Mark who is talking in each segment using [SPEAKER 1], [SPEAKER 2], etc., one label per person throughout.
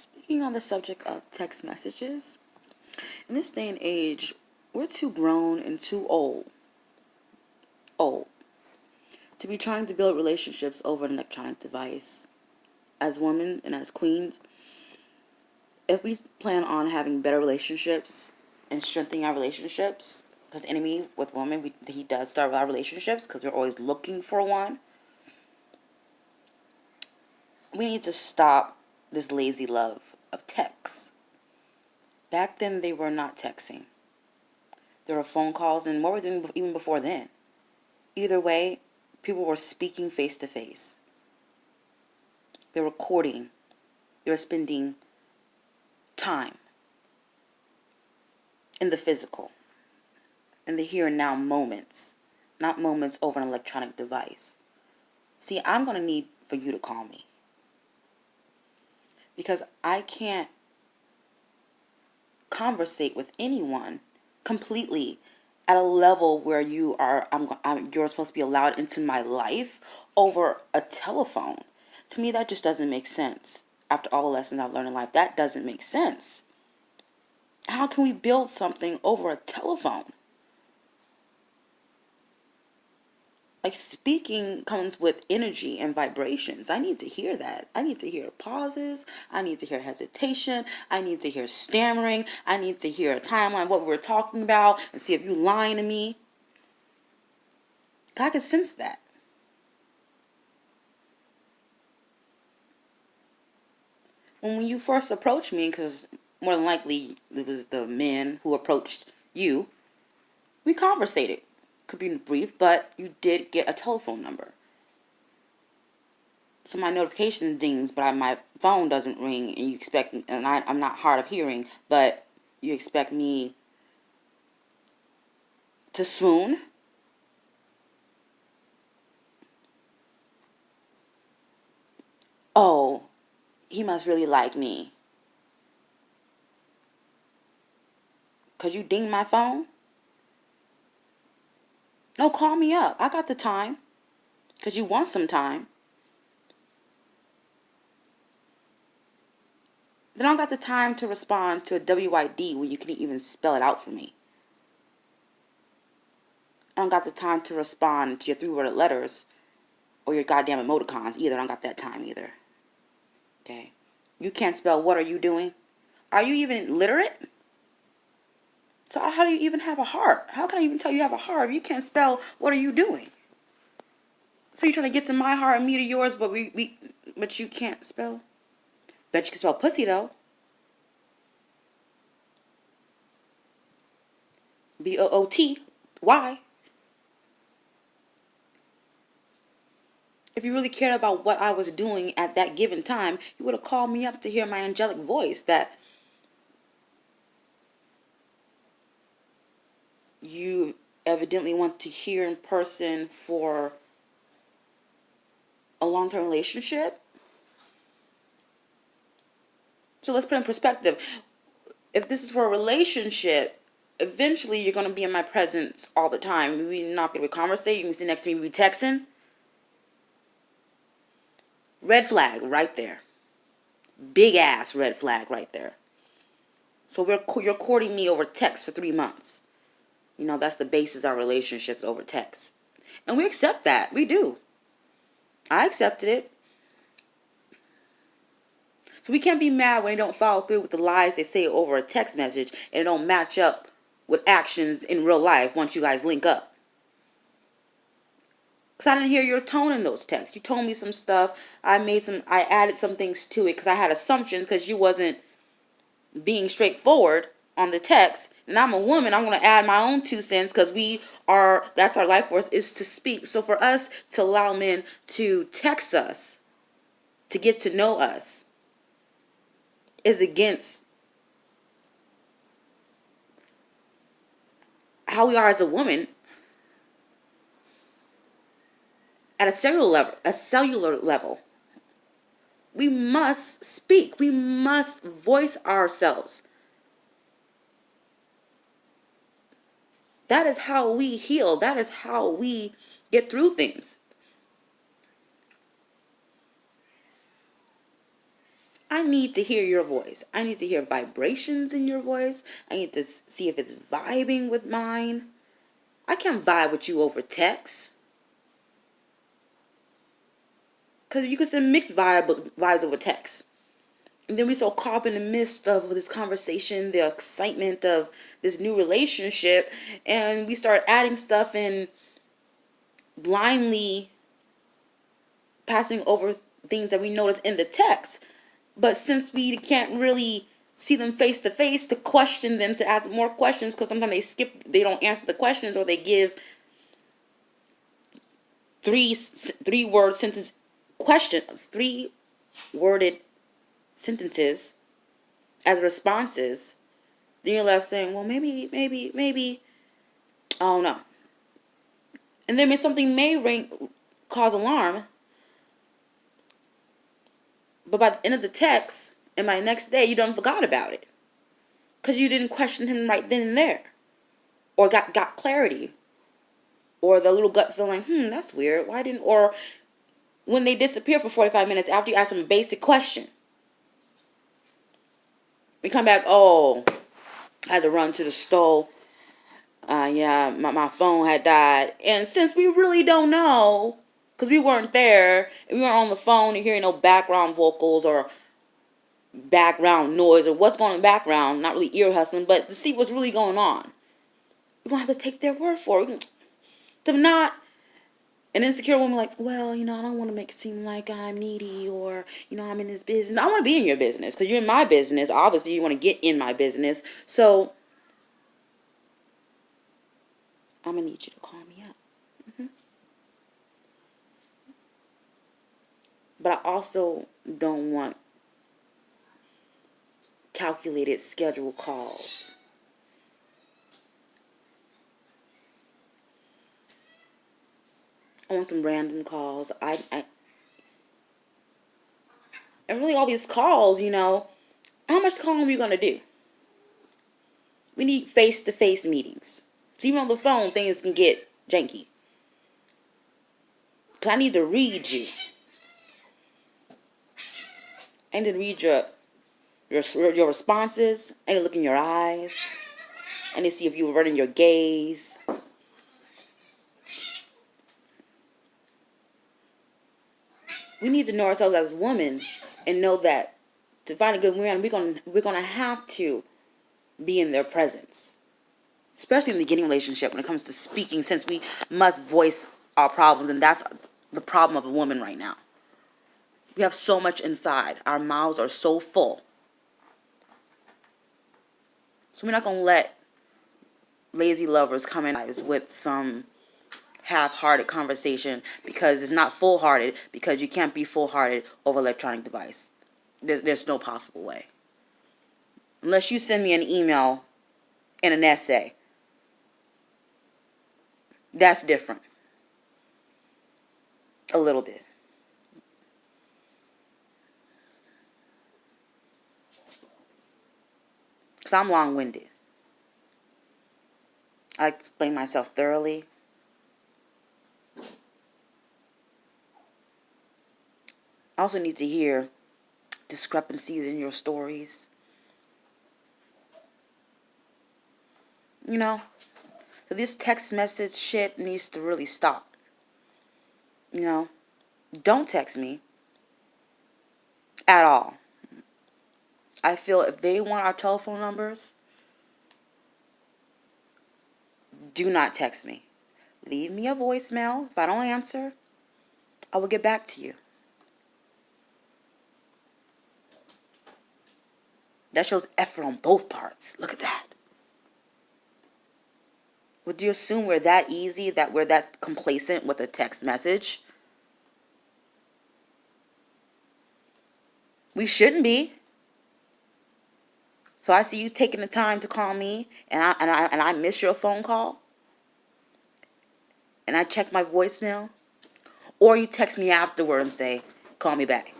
[SPEAKER 1] Speaking on the subject of text messages, in this day and age, we're too grown and too old, to be trying to build relationships over an electronic device. As women and as queens, if we plan on having better relationships and strengthening our relationships, because the enemy with women, he does start with our relationships because we're always looking for one. We need to stop this lazy love of texts. Back then, they were not texting. There were phone calls, and what were they doing even before then? Either way, people were speaking face to face. They were courting. They were spending time in the physical, in the here and now moments, not moments over an electronic device. See, I'm going to need for you to call me, because I can't conversate with anyone completely at a level where you're supposed to be allowed into my life over a telephone. To me, that just doesn't make sense. After all the lessons I've learned in life, that doesn't make sense. How can we build something over a telephone? Like, speaking comes with energy and vibrations. I need to hear that. I need to hear pauses. I need to hear hesitation. I need to hear stammering. I need to hear a timeline, what we're talking about, and see if you're lying to me. I can sense that. When you first approached me, because more than likely it was the men who approached you, we conversated. Could be brief, but you did get a telephone number. So my notification dings, but my phone doesn't ring, and you expect, and I'm not hard of hearing, but you expect me to swoon? Oh, he must really like me. 'Cause you ding my phone? No, call me up. I got the time. 'Cause you want some time. Then I don't got the time to respond to a WYD when you can't even spell it out for me. I don't got the time to respond to your three-worded letters or your goddamn emoticons either. I don't got that time either. Okay? You can't spell what are you doing? Are you even literate? So how do you even have a heart? How can I even tell you have a heart if you can't spell what are you doing? So you're trying to get to my heart and me to yours, but but you can't spell? Bet you can spell pussy though. Booty. Why? If you really cared about what I was doing at that given time, you would have called me up to hear my angelic voice that you evidently want to hear in person for a long-term relationship. So let's put in perspective. If this is for a relationship, eventually you're going to be in my presence all the time. We're not going to conversate. You can sit next to me, we texting. Red flag right there. Big ass red flag right there. So you're courting me over text for 3 months. You know, that's the basis of our relationship, over text. And we accept that. We do. I accepted it. So we can't be mad when they don't follow through with the lies they say over a text message and it don't match up with actions in real life once you guys link up. Because I didn't hear your tone in those texts. You told me some stuff. I added some things to it because I had assumptions because you wasn't being straightforward on the text. And I'm a woman. I'm going to add my own 2 cents because that's our life force, is to speak. So for us to allow men to text us, to get to know us, is against how we are as a woman at a cellular level. We must speak. We must voice ourselves. That is how we heal. That is how we get through things. I need to hear your voice. I need to hear vibrations in your voice. I need to see if it's vibing with mine. I can't vibe with you over text. Because you can still mix vibes over text. And then we so caught up in the midst of this conversation, the excitement of this new relationship, and we start adding stuff and blindly passing over things that we notice in the text. But since we can't really see them face to face, to question them, to ask more questions, because sometimes they don't answer the questions, or they give three word sentence questions, 3-worded sentences as responses, then you're left saying, well, maybe, I don't know. And then something may cause alarm, but by the end of the text, and by next day, you done forgot about it. Because you didn't question him right then and there. Or got clarity. Or the little gut feeling, that's weird. Why didn't, or when they disappear for 45 minutes after you ask them a basic question. We come back, oh, I had to run to the store. Yeah, my phone had died. And since we really don't know, because we weren't there, and we weren't on the phone and hearing no background vocals or background noise or what's going on in the background, not really ear hustling, but to see what's really going on, we're going to have to take their word for it. To not an insecure woman like, well, I don't want to make it seem like I'm needy, or, I'm in this business. I want to be in your business because you're in my business. Obviously, you want to get in my business. So, I'm going to need you to call me up. But I also don't want calculated scheduled calls. I want some random calls. And really all these calls, how much calling are we going to do? We need face-to-face meetings. So even on the phone, things can get janky. Because I need to read you. I need to read your responses. I need to look in your eyes. I need to see if you're averting your gaze. We need to know ourselves as women and know that to find a good man, we're gonna have to be in their presence, especially in the beginning relationship when it comes to speaking, since we must voice our problems, and that's the problem of a woman right now. We have so much inside. Our mouths are so full. So we're not gonna let lazy lovers come in with some half-hearted conversation, because it's not full-hearted, because you can't be full-hearted over electronic device. There's no possible way. Unless you send me an email and an essay. That's different. A little bit. Because I'm long-winded. I explain myself thoroughly. I also need to hear discrepancies in your stories. So this text message shit needs to really stop. Don't text me at all. I feel if they want our telephone numbers, do not text me. Leave me a voicemail. If I don't answer, I will get back to you. That shows effort on both parts. Look at that. Would you assume we're that easy, that we're that complacent with a text message? We shouldn't be. So I see you taking the time to call me, and I miss your phone call, and I check my voicemail, or you text me afterward and say, call me back.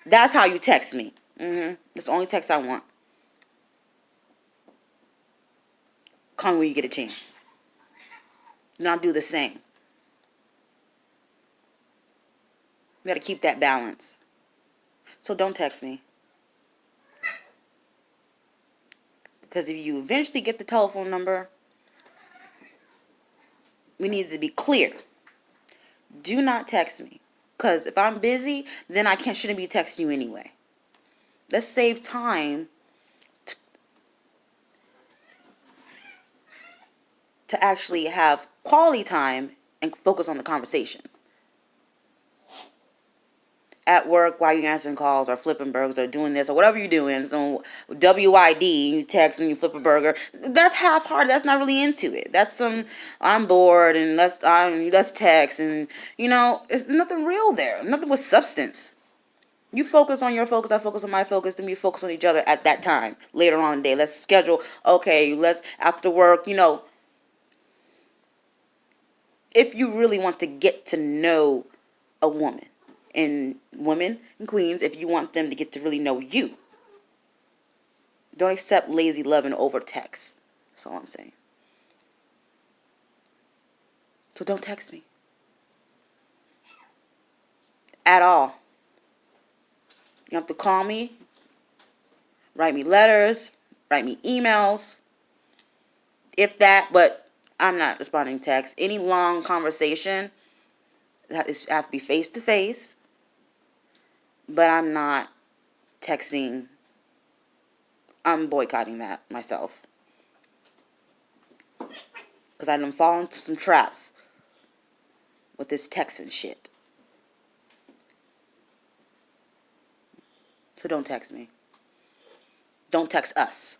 [SPEAKER 1] That's how you text me. That's the only text I want. Call me when you get a chance. And I'll do the same. We got to keep that balance. So don't text me. Because if you eventually get the telephone number, we need to be clear. Do not text me. Because if I'm busy, then I shouldn't be texting you anyway. Let's save time to actually have quality time and focus on the conversations. At work, while you're answering calls or flipping burgers or doing this or whatever you're doing, so WID, you text and you flip a burger, that's half-hearted. That's not really into it. That's some, I'm bored and let's text, and it's nothing real there. Nothing with substance. You focus on your focus, I focus on my focus, then we focus on each other at that time. Later on in the day, let's schedule, okay, let's, after work, if you really want to get to know a woman, and women and queens, if you want them to get to really know you, don't accept lazy loving over text. That's all I'm saying. So don't text me. At all. You have to call me, write me letters, write me emails, if that, but I'm not responding to text. Any long conversation, that is have to be face to face, but I'm not texting. I'm boycotting that myself. Because I done fall into some traps with this texting shit. So don't text me. Don't text us.